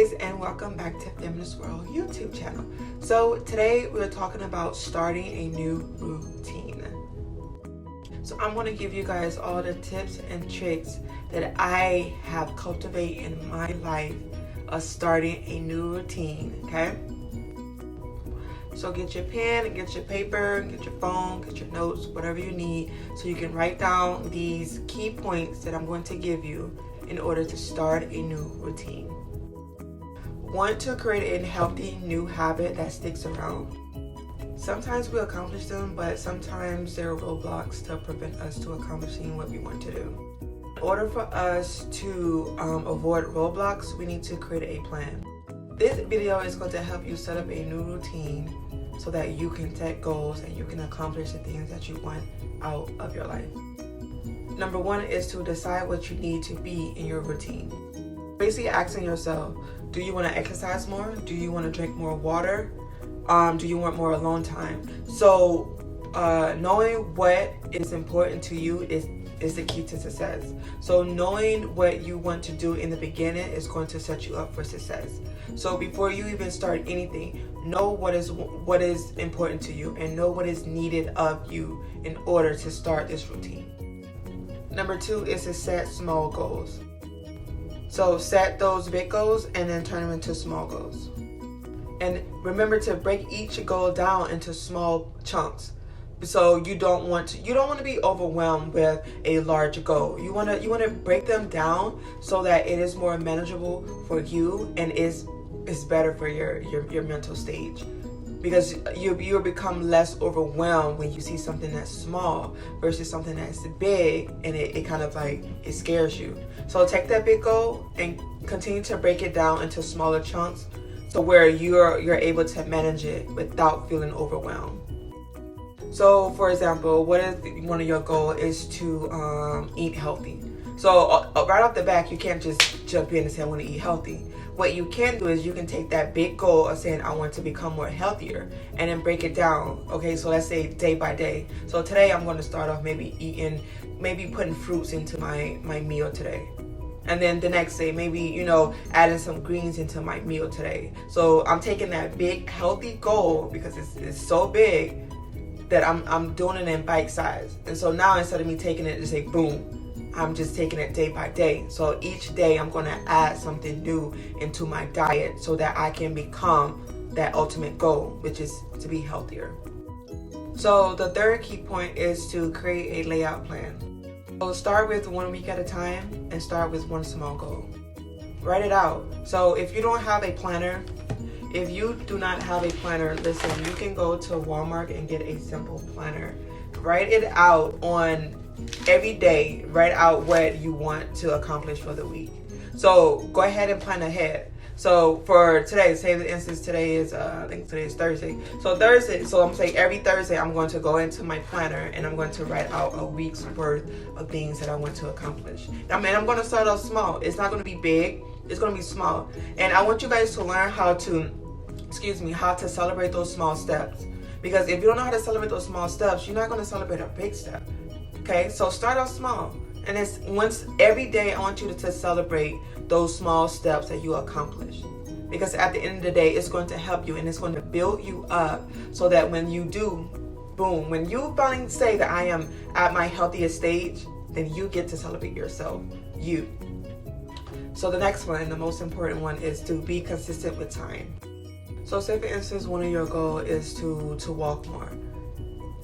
guys, and welcome back to Feminist World YouTube channel. So today we're talking about starting a new routine. So I'm going to give you guys all the tips and tricks that I have cultivated in my life of starting a new routine, okay? So get your pen, get your paper, get your phone, get your notes, whatever you need, so you can write down these key points that I'm going to give you in order to start a new routine. Want to create a healthy new habit that sticks around. Sometimes we accomplish them, but sometimes there are roadblocks to prevent us to accomplishing what we want to do. In order for us to avoid roadblocks, we need to create a plan. This video is going to help you set up a new routine so that you can set goals and you can accomplish the things that you want out of your life. Number one is to decide what you need to be in your routine. Basically asking yourself, do you want to exercise more? Do you want to drink more water? Do you want more alone time? So knowing what is important to you is the key to success. So knowing what you want to do in the beginning is going to set you up for success. So before you even start anything, know what is important to you and know what is needed of you in order to start this routine. Number two is to set small goals. So set those big goals and then turn them into small goals. And remember to break each goal down into small chunks. So you don't want to be overwhelmed with a large goal. You want to break them down so that it is more manageable for you and is better for your mental stage. Because you'll become less overwhelmed when you see something that's small versus something that's big, and it kind of like, it scares you. So take that big goal and continue to break it down into smaller chunks, so where you're able to manage it without feeling overwhelmed. So for example, what if one of your goals is to eat healthy? So right off the bat, you can't just jump in and say I want to eat healthy. What you can do is you can take that big goal of saying I want to become more healthier and then break it down. Okay, so let's say day by day. So today I'm going to start off maybe putting fruits into my meal today. And then the next day, maybe, adding some greens into my meal today. So I'm taking that big healthy goal because it's so big that I'm doing it in bite size. And so now instead of me taking it to say boom, I'm just taking it day by day. So each day I'm going to add something new into my diet so that I can become that ultimate goal, which is to be healthier. So the third key point is to create a layout plan. So start with 1 week at a time and start with one small goal. Write it out. So if you don't have a planner, if you do not have a planner, listen, you can go to Walmart and get a simple planner. Write it out on every day. Write out what you want to accomplish for the week. So go ahead and plan ahead. So for today, say for instance, today is I think today is Thursday. So I'm saying every Thursday I'm going to go into my planner and I'm going to write out a week's worth of things that I want to accomplish. I mean, I'm going to start off small. It's not going to be big. It's going to be small. And I want you guys to learn how to celebrate those small steps. Because if you don't know how to celebrate those small steps, you're not going to celebrate a big step. Okay, so start off small. And it's every day I want you to celebrate those small steps that you accomplish. Because at the end of the day, it's going to help you and it's going to build you up so that when you do, boom, when you finally say that I am at my healthiest stage, then you get to celebrate yourself, you. So the next one, and the most important one, is to be consistent with time. So say for instance, one of your goals is to walk more.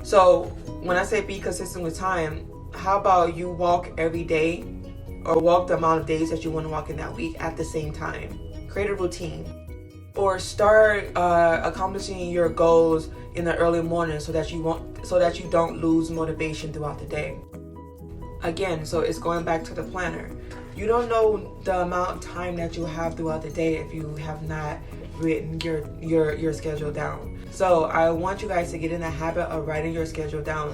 So when I say be consistent with time, how about you walk every day or walk the amount of days that you want to walk in that week at the same time? Create a routine. Or start accomplishing your goals in the early morning so that you don't lose motivation throughout the day. Again, so it's going back to the planner. You don't know the amount of time that you have throughout the day if you have not written your schedule down. So I want you guys to get in the habit of writing your schedule down.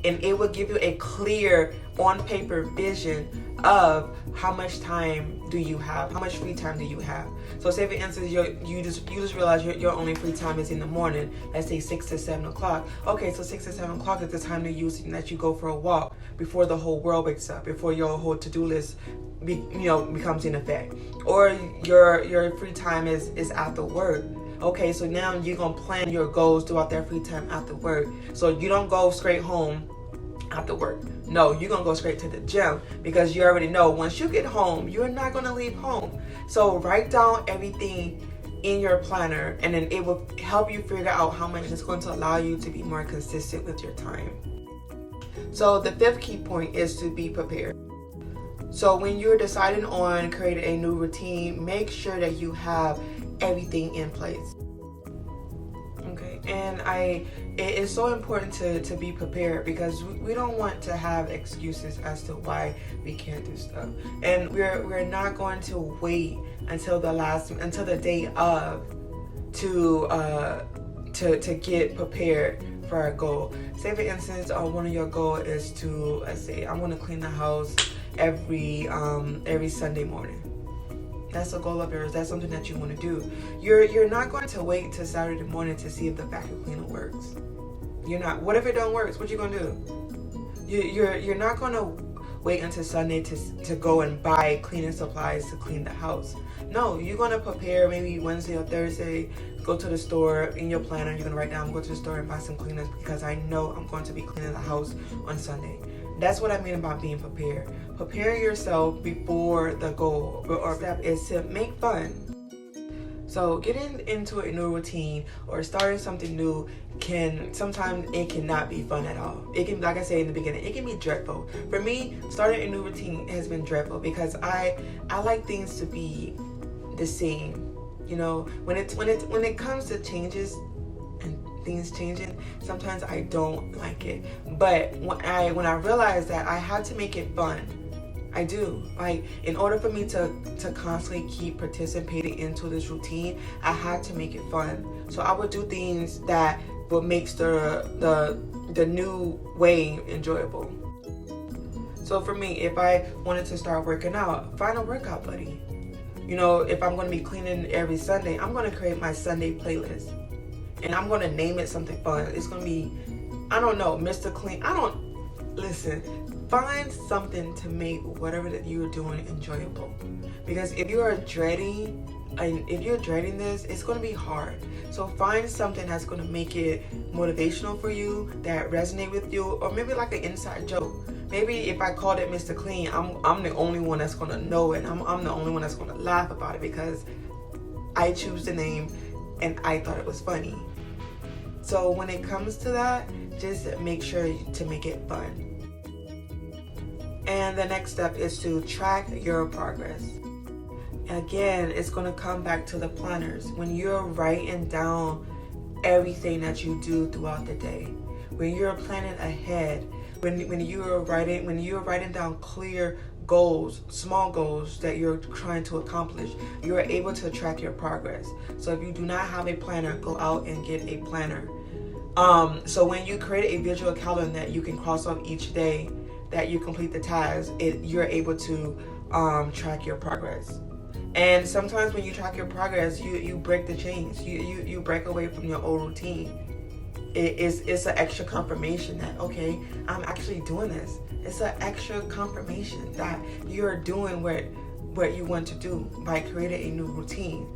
And it will give you a clear on paper vision of how much time do you have, how much free time do you have. So say for instance, you just realize your only free time is in the morning, let's say 6 to 7 o'clock. Okay, so 6 to 7 o'clock is the time to use and that you go for a walk before the whole world wakes up, before your whole to-do list becomes in effect. Or your free time is after work. Okay, so now you're gonna plan your goals throughout that free time after work. So you don't go straight home after work. No, you're gonna go straight to the gym, because you already know once you get home, you're not gonna leave home. So write down everything in your planner, and then it will help you figure out how much it's going to allow you to be more consistent with your time. So the 5th key point is to be prepared. So when you're deciding on creating a new routine, make sure that you have everything in place. Okay, and it is so important to be prepared, because we don't want to have excuses as to why we can't do stuff, and we're not going to wait until the day of to get prepared for our goal. Say for instance, one of your goals is to, let's say, I'm going to clean the house every Sunday morning. That's a goal of yours. That's something that you want to do. You're not going to wait till Saturday morning to see if the vacuum cleaner works. You're not. What if it don't work? What you gonna do? You're not gonna wait until Sunday to go and buy cleaning supplies to clean the house. No, you're gonna prepare maybe Wednesday or Thursday. Go to the store in your planner. You're gonna write down, go to the store and buy some cleaners, because I know I'm going to be cleaning the house on Sunday. That's what I mean about being prepared. Prepare yourself before the goal or step is to make fun. So getting into a new routine or starting something new sometimes it cannot be fun at all. It can, like I said in the beginning, it can be dreadful. For me, starting a new routine has been dreadful, because I like things to be the same. You know, when it comes to changes and things changing, sometimes I don't like it. But when I realized that I had to make it fun, I do. Like, in order for me to constantly keep participating into this routine, I had to make it fun. So I would do things that would make the new way enjoyable. So for me, if I wanted to start working out, find a workout buddy. You know, if I'm going to be cleaning every Sunday, I'm going to create my Sunday playlist. And I'm going to name it something fun. It's going to be, I don't know, Mr. Clean. Listen, find something to make whatever that you're doing enjoyable. Because if you're dreading this, it's going to be hard. So find something that's going to make it motivational for you, that resonate with you, or maybe like an inside joke. Maybe if I called it Mr. Clean, I'm the only one that's going to know it. I'm the only one that's going to laugh about it, because I choose the name and I thought it was funny. So when it comes to that, just make sure to make it fun. And the next step is to track your progress. Again, it's going to come back to the planners. When you're writing down everything that you do throughout the day, when you're planning ahead, when you're writing down clear goals, small goals that you're trying to accomplish, you're able to track your progress. So if you do not have a planner, go out and get a planner. So when you create a visual calendar that you can cross off each day that you complete the task, you're able to track your progress. And sometimes when you track your progress, you break the chains. You break away from your old routine. It's an extra confirmation that, okay, I'm actually doing this. It's an extra confirmation that you're doing what you want to do by creating a new routine.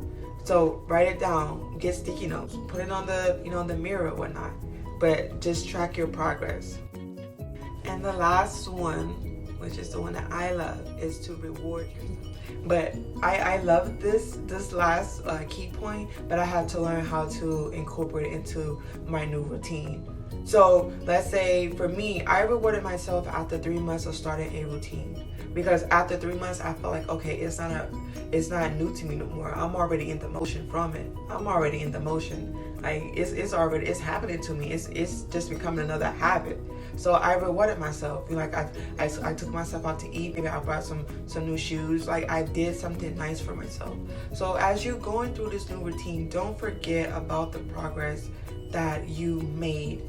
So write it down, get sticky notes, put it on the mirror or whatnot, but just track your progress. And the last one, which is the one that I love, is to reward yourself. But I love this last key point, but I had to learn how to incorporate it into my new routine. So let's say for me, I rewarded myself after 3 months of starting a routine, because after 3 months I felt like, okay, it's not new to me no more. I'm already in the motion from it. I'm already in the motion. Like it's happening to me. It's just becoming another habit. So I rewarded myself. Like I took myself out to eat. Maybe I bought some new shoes. Like I did something nice for myself. So as you're going through this new routine, don't forget about the progress that you made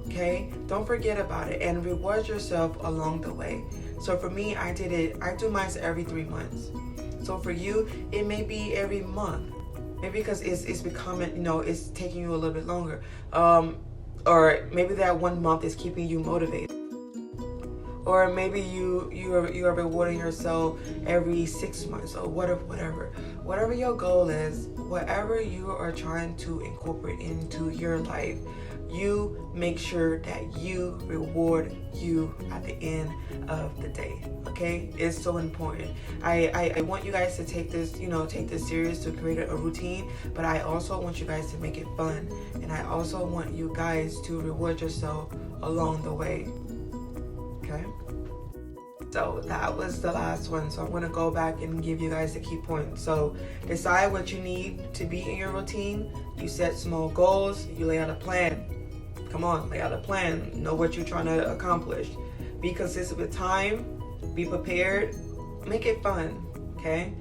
Okay, don't forget about it and reward yourself along the way. So for me, I do mine every 3 months. So for you, it may be every month. Maybe because it's becoming, it's taking you a little bit longer. Or maybe that 1 month is keeping you motivated. Or maybe you are rewarding yourself every 6 months or whatever your goal is, whatever you are trying to incorporate into your life, you make sure that you reward you at the end of the day. Okay, it's so important. I want you guys to take this serious, to create a routine, but I also want you guys to make it fun, and I also want you guys to reward yourself along the way. Okay, so that was the last one. So I'm going to go back and give you guys the key points. So decide what you need to be in your routine. You set small goals. You lay out a plan. Come on, lay out a plan. Know what you're trying to accomplish. Be consistent with time. Be prepared. Make it fun. Okay,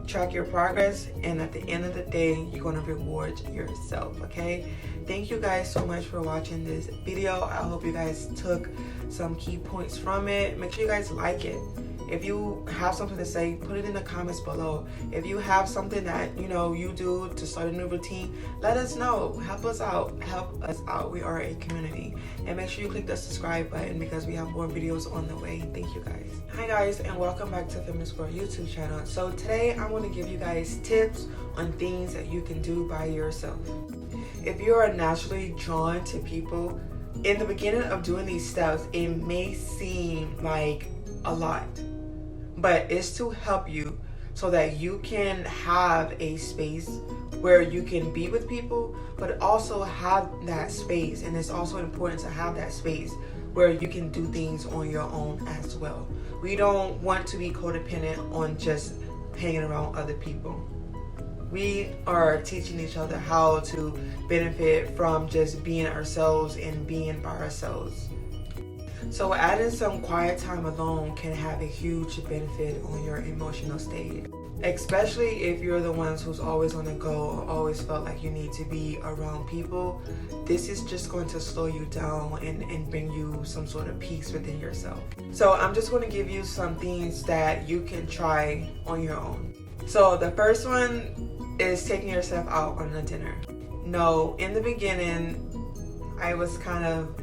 track your progress, and at the end of the day, you're going to reward yourself. Okay, thank you guys so much for watching this video. I hope you guys took some key points from it. Make sure you guys like it. If you have something to say, put it in the comments below. If you have something that you do to start a new routine, let us know. Help us out. We are a community. And make sure you click the subscribe button because we have more videos on the way. Thank you guys. Hi guys, and welcome back to Feminist World YouTube channel. So today I want to give you guys tips on things that you can do by yourself. If you are naturally drawn to people, in the beginning of doing these steps, it may seem like a lot, but it's to help you so that you can have a space where you can be with people, but also have that space. And it's also important to have that space where you can do things on your own as well. We don't want to be codependent on just hanging around other people. We are teaching each other how to benefit from just being ourselves and being by ourselves. So adding some quiet time alone can have a huge benefit on your emotional state, especially if you're the ones who's always on the go or always felt like you need to be around people. This is just going to slow you down and bring you some sort of peace within yourself. So I'm just going to give you some things that you can try on your own. So the first one is taking yourself out on a dinner. No, in the beginning, I was kind of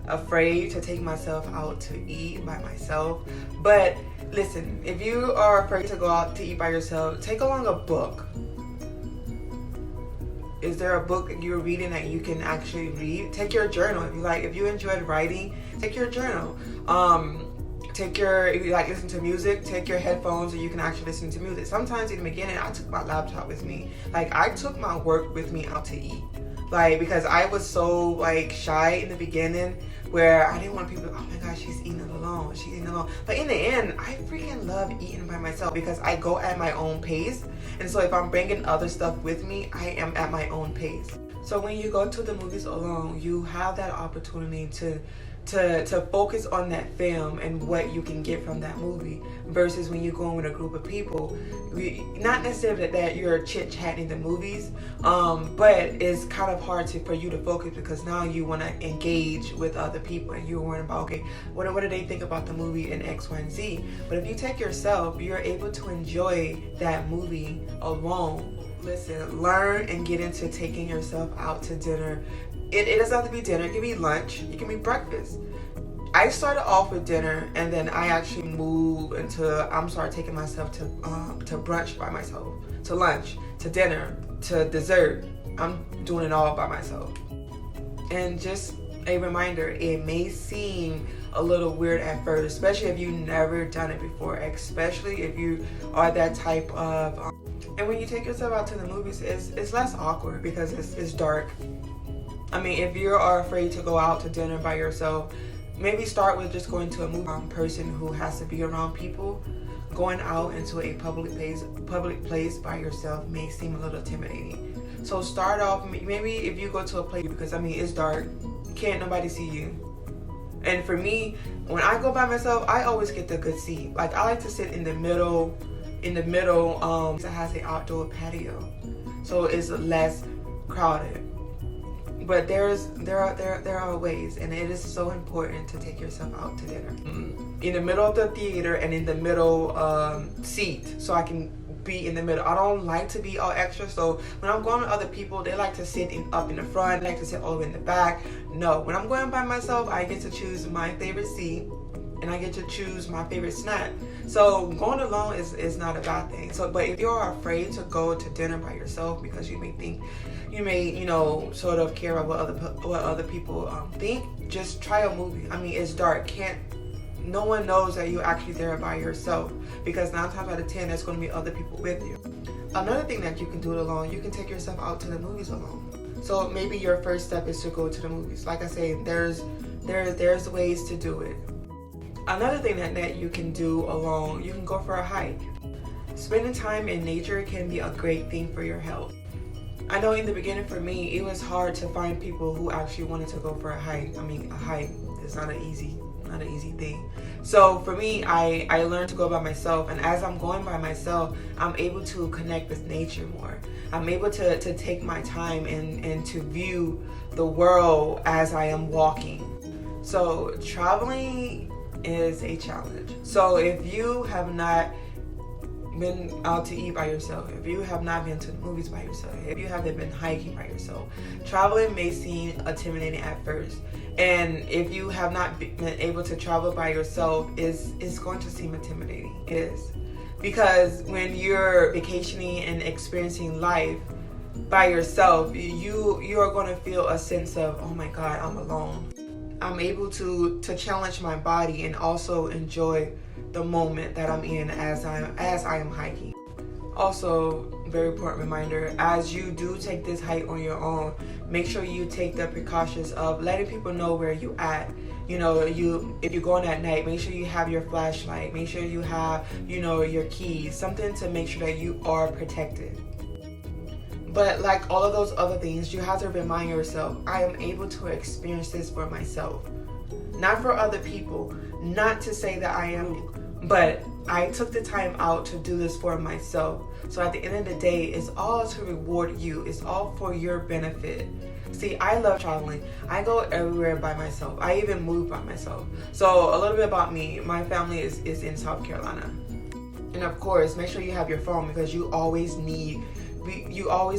afraid to take myself out to eat by myself. But listen, if you are afraid to go out to eat by yourself, take along a book. Is there a book that you're reading that you can actually read? Take your journal. If you enjoyed writing, take your journal. If you like listen to music, take your headphones and you can actually listen to music. Sometimes in the beginning, I took my laptop with me. I took my work with me out to eat. Because I was so shy in the beginning, where I didn't want people, oh my gosh, she's eating alone. But in the end, I freaking love eating by myself because I go at my own pace. And so if I'm bringing other stuff with me, I am at my own pace. So when you go to the movies alone, you have that opportunity to focus on that film and what you can get from that movie, versus when you go in with a group of people. Not necessarily that you're chit-chatting the movies, but it's kind of hard for you to focus because now you want to engage with other people and you're worrying about, okay, what do they think about the movie in X, Y, and Z? But if you take yourself, you're able to enjoy that movie alone. Listen, learn and get into taking yourself out to dinner. It doesn't have to be dinner. It can be lunch. It can be breakfast. I started off with dinner, and then I actually moved I'm started taking myself to brunch by myself, to lunch, to dinner, to dessert. I'm doing it all by myself. And just a reminder, it may seem a little weird at first, especially if you've never done it before, especially if you are that type of... and when you take yourself out to the movies, it's less awkward because it's dark. If you are afraid to go out to dinner by yourself, maybe start with just going to a movie. Person who has to be around people, going out into a public place by yourself may seem a little intimidating. So start off, maybe if you go to a place, because it's dark, can't nobody see you. And for me, when I go by myself, I always get the good seat. I like to sit in the middle. It has an outdoor patio, so it's less crowded. But there are ways, and it is so important to take yourself out to dinner. In the middle of the theater and in the middle seat, so I can be in the middle. I don't like to be all extra, so when I'm going with other people, they like to sit up in the front, they like to sit all the way in the back. No, when I'm going by myself, I get to choose my favorite seat, and I get to choose my favorite snack. So going alone is not a bad thing. So, but if you're afraid to go to dinner by yourself because you may sort of care about what other people think, just try a movie. I mean, it's dark. No one knows that you're actually there by yourself, because 9 times out of 10 there's going to be other people with you. Another thing that you can do it alone, you can take yourself out to the movies alone. So maybe your first step is to go to the movies. Like I say, there's ways to do it. Another thing that you can do alone, you can go for a hike. Spending time in nature can be a great thing for your health. I know in the beginning for me, it was hard to find people who actually wanted to go for a hike. I mean, a hike is not an easy thing. So for me, I learned to go by myself, and as I'm going by myself, I'm able to connect with nature more. I'm able to take my time and to view the world as I am walking. So traveling is a challenge. So if you have not been out to eat by yourself, if you have not been to the movies by yourself, if you haven't been hiking by yourself, traveling may seem intimidating at first. And if you have not been able to travel by yourself, it's going to seem intimidating. It is. Because when you're vacationing and experiencing life by yourself, you are going to feel a sense of, oh my God, I'm alone. I'm able to challenge my body and also enjoy the moment that I'm in as I am hiking. Also, very important reminder, as you do take this hike on your own, make sure you take the precautions of letting people know where you at. If you're going at night, make sure you have your flashlight, make sure you have, your keys, something to make sure that you are protected. But like all of those other things, you have to remind yourself, I am able to experience this for myself, not for other people. Not to say that I am, but I took the time out to do this for myself. So at the end of the day, it's all to reward you. It's all for your benefit. See, I love traveling. I go everywhere by myself. I even move by myself. So a little bit about me. My family is in South Carolina. And of course, make sure you have your phone, because you always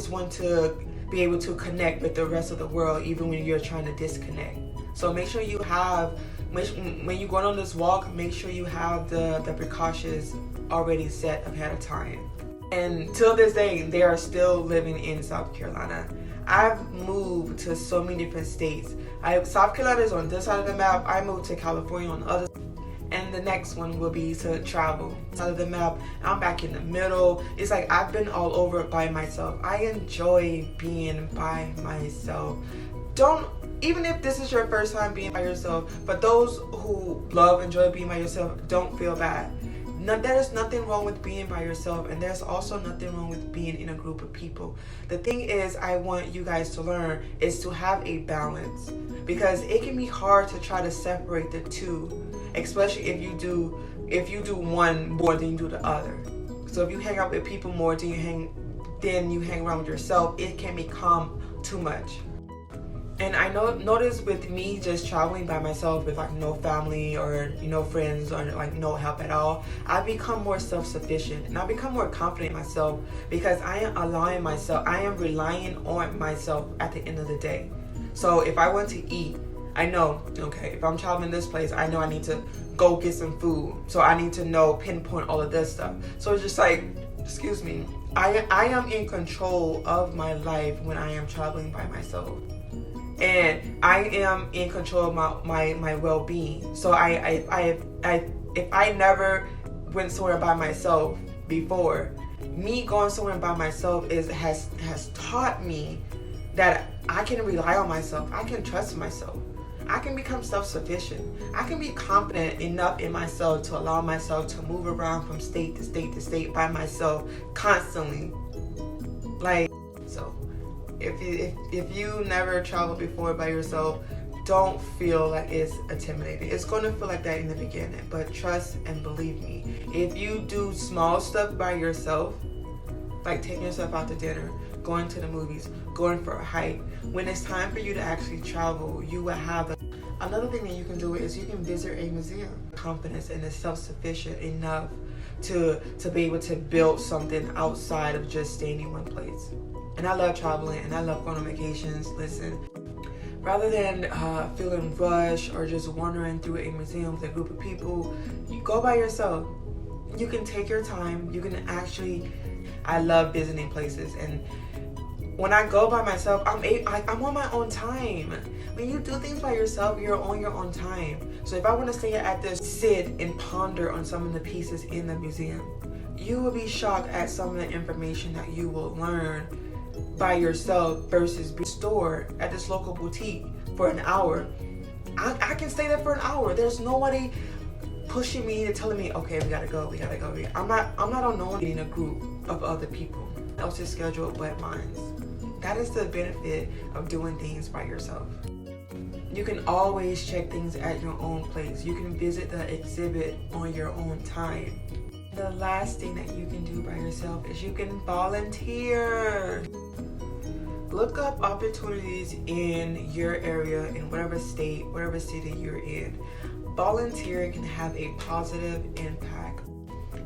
want to be able to connect with the rest of the world, even when you're trying to disconnect. So make sure you have, when you're going on this walk, make sure you have the precautions already set ahead of time. And till this day, they are still living in South Carolina. I've moved to so many different states. South Carolina is on this side of the map. I moved to California on the other side. And the next one will be to travel. Side of the map, I'm back in the middle. It's like I've been all over by myself. I enjoy being by myself. Even if this is your first time being by yourself, but those who enjoy being by yourself, don't feel bad. There's nothing wrong with being by yourself, and there's also nothing wrong with being in a group of people. The thing is, I want you guys to learn is to have a balance, because it can be hard to try to separate the two, especially if you do one more than you do the other. So if you hang out with people more than you hang around with yourself, it can become too much. And I notice with me just traveling by myself with like no family or friends or like no help at all, I become more self-sufficient and I become more confident in myself, because I am relying on myself at the end of the day. So if I want to eat, I know, okay, if I'm traveling this place, I know I need to go get some food. So I need to pinpoint all of this stuff. So it's just like, excuse me, I am in control of my life when I am traveling by myself. And I am in control of my well-being. So if I never went somewhere by myself before, me going somewhere by myself has taught me that I can rely on myself. I can trust myself. I can become self-sufficient. I can be confident enough in myself to allow myself to move around from state to state to state by myself constantly. So if you never traveled before by yourself, don't feel like it's intimidating. It's going to feel like that in the beginning, but trust and believe me, if you do small stuff by yourself, like taking yourself out to dinner, going to the movies, going for a hike. When it's time for you to actually travel, you will have another thing that you can do is you can visit a museum. Confidence and is self-sufficient enough to be able to build something outside of just staying in one place. And I love traveling and I love going on vacations. Listen, rather than feeling rushed or just wandering through a museum with a group of people, you go by yourself. You can take your time. You can actually, I love visiting places, and when I go by myself, I'm on my own time. When you do things by yourself, you're on your own time. So if I want to stay at this, sit and ponder on some of the pieces in the museum, you will be shocked at some of the information that you will learn by yourself versus be stored at this local boutique for an hour. I can stay there for an hour. There's nobody pushing me and telling me, okay, we gotta go. I'm not unknown in a group of other people else's schedule but mine. That is the benefit of doing things by yourself. You can always check things at your own place. You can visit the exhibit on your own time. The last thing that you can do by yourself is you can volunteer. Look up opportunities in your area, in whatever state, whatever city you're in. Volunteering can have a positive impact.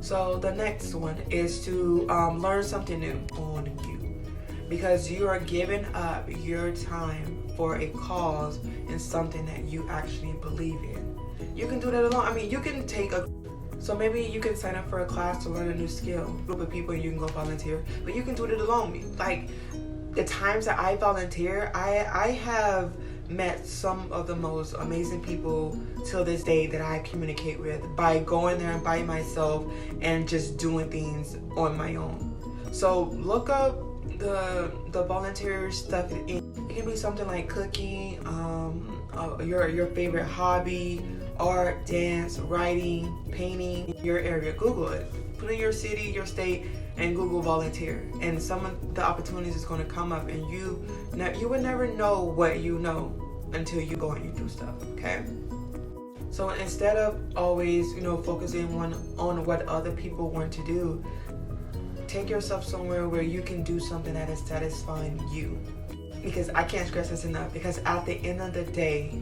So the next one is to learn something new on you, because you are giving up your time for a cause and something that you actually believe in. You can do that alone. I mean, you can so maybe you can sign up for a class to learn a new skill, group of people, and you can go volunteer, but you can do it alone. Like the times that I volunteer, I have met some of the most amazing people till this day that I communicate with by going there and by myself and just doing things on my own. So look up the volunteer stuff. It can be something like cooking, your favorite hobby, art, dance, writing, painting, your area. Google it. Put in your city, your state, and Google volunteer. And some of the opportunities is going to come up, and you would never know what you know until you go and you do stuff, okay? So instead of always, focusing on what other people want to do, take yourself somewhere where you can do something that is satisfying you. Because I can't stress this enough, because at the end of the day,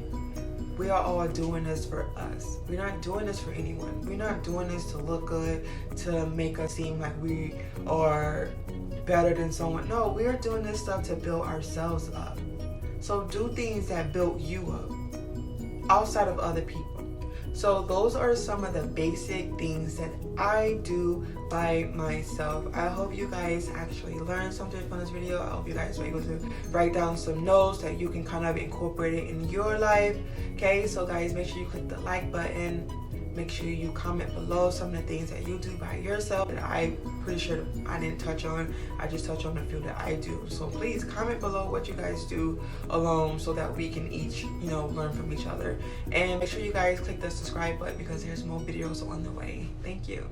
we are all doing this for us. We're not doing this for anyone. We're not doing this to look good, to make us seem like we are better than someone. No, we are doing this stuff to build ourselves up. So do things that build you up outside of other people. So those are some of the basic things that I do by myself. I hope you guys actually learned something from this video. I hope you guys were able to write down some notes that you can kind of incorporate it in your life. Okay, so guys, make sure you click the like button. Make sure you comment below some of the things that you do by yourself that I'm pretty sure I didn't touch on. I just touched on a few that I do. So please comment below what you guys do alone so that we can each, learn from each other. And make sure you guys click the subscribe button because there's more videos on the way. Thank you.